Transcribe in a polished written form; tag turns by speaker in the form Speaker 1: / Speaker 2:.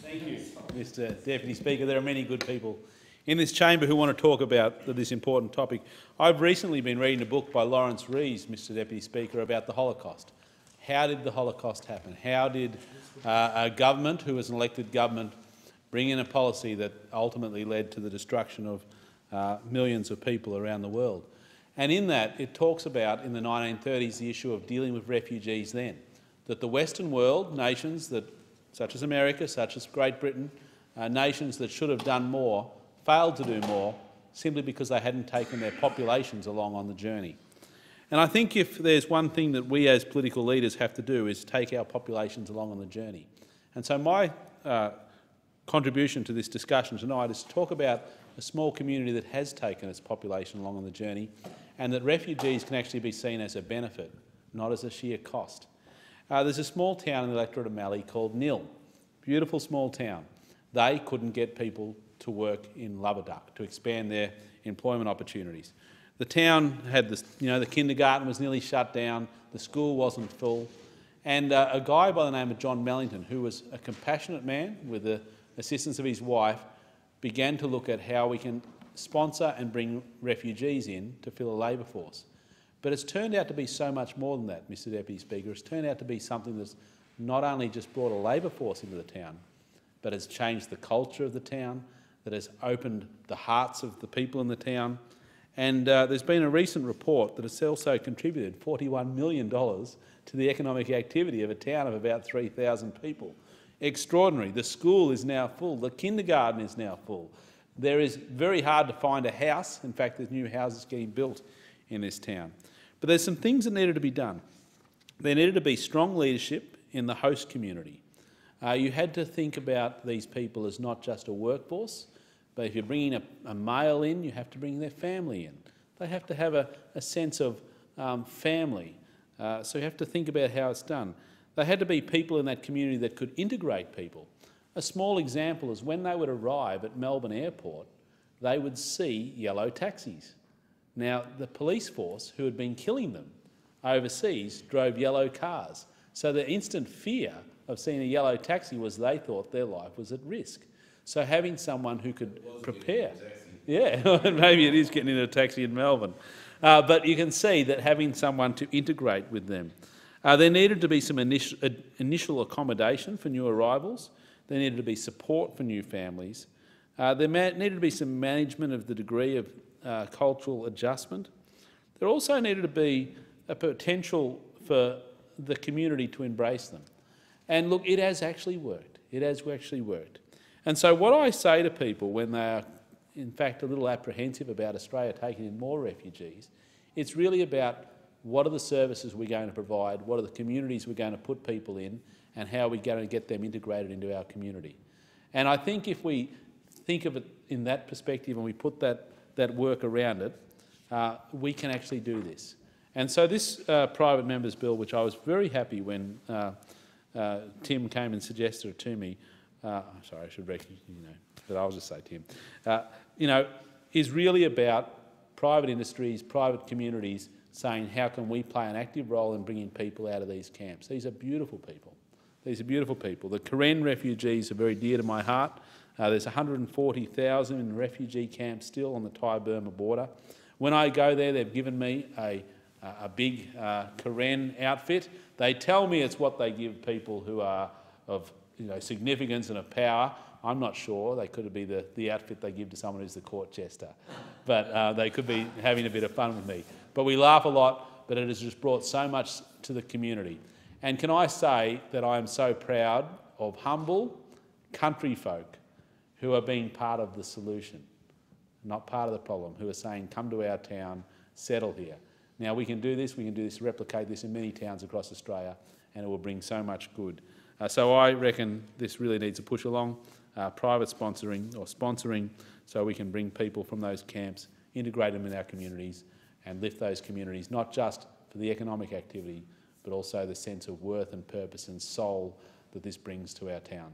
Speaker 1: Thank you, Mr Deputy Speaker. There are many good people in this chamber who want to talk about this important topic. I've recently been reading a book by Lawrence Rees, Mr Deputy Speaker, about the Holocaust. How did the Holocaust happen? How did a government, who was an elected government, bring in a policy that ultimately led to the destruction of millions of people around the world? And in that, it talks about, in the 1930s, the issue of dealing with refugees then, that the Western world, nations that, such as America, such as Great Britain, nations that should have done more, failed to do more simply because they hadn't taken their populations along on the journey. And I think if there's one thing that we as political leaders have to do is take our populations along on the journey. And so my contribution to this discussion tonight is to talk about a small community that has taken its population along on the journey, and that refugees can actually be seen as a benefit, not as a sheer cost. There's a small town in the electorate of Mallee called Nil, beautiful small town. They couldn't get people to work in Lubberduck to expand their employment opportunities. The town had the kindergarten was nearly shut down, the school wasn't full, and a guy by the name of John Mellington, who was a compassionate man with the assistance of his wife, began to look at how we can sponsor and bring refugees in to fill a labour force. But it's turned out to be so much more than that, Mr Deputy Speaker. It's turned out to be something that's not only just brought a labour force into the town, but has changed the culture of the town, that has opened the hearts of the people in the town. And there's been a recent report that has also contributed $41 million to the economic activity of a town of about 3,000 people. Extraordinary. The school is now full. The kindergarten is now full. There is very hard to find a house. In fact, there's new houses getting built in this town. But there's some things that needed to be done. There needed to be strong leadership in the host community. You had to think about these people as not just a workforce, but if you're bringing a male in, you have to bring their family in. They have to have a sense of family. So you have to think about how it's done. There had to be people in that community that could integrate people. A small example is when they would arrive at Melbourne Airport, they would see yellow taxis. Now, the police force, who had been killing them overseas, drove yellow cars. So the instant fear of seeing a yellow taxi was they thought their life was at risk. So having someone who could prepare... Yeah, maybe it is getting into a taxi in Melbourne. But you can see that having someone to integrate with them. There needed to be some initial accommodation for new arrivals. There needed to be support for new families. There needed to be some management of the degree of cultural adjustment. There also needed to be a potential for the community to embrace them. And look, it has actually worked. It has actually worked. And so what I say to people when they are, in fact, a little apprehensive about Australia taking in more refugees, it's really about what are the services we're going to provide, what are the communities we're going to put people in, and how are we going to get them integrated into our community. And I think if we think of it in that perspective and we put that work around it, we can actually do this. And so this private member's bill, which I was very happy when Tim came and suggested it to me, sorry, I should recognize, but I'll just say Tim, is really about private industries, private communities saying how can we play an active role in bringing people out of these camps. These are beautiful people. These are beautiful people. The Karen refugees are very dear to my heart. There's 140,000 in refugee camps still on the Thai-Burma border. When I go there, they've given me a big Karen outfit. They tell me it's what they give people who are of significance and of power. I'm not sure. They could be the outfit they give to someone who's the court jester. But they could be having a bit of fun with me. But we laugh a lot, but it has just brought so much to the community. And can I say that I am so proud of humble country folk who are being part of the solution, not part of the problem, who are saying, come to our town, settle here. Now, we can do this, replicate this in many towns across Australia, and it will bring so much good. So I reckon this really needs a push along, private sponsoring, so we can bring people from those camps, integrate them in our communities, and lift those communities, not just for the economic activity, but also the sense of worth and purpose and soul that this brings to our town.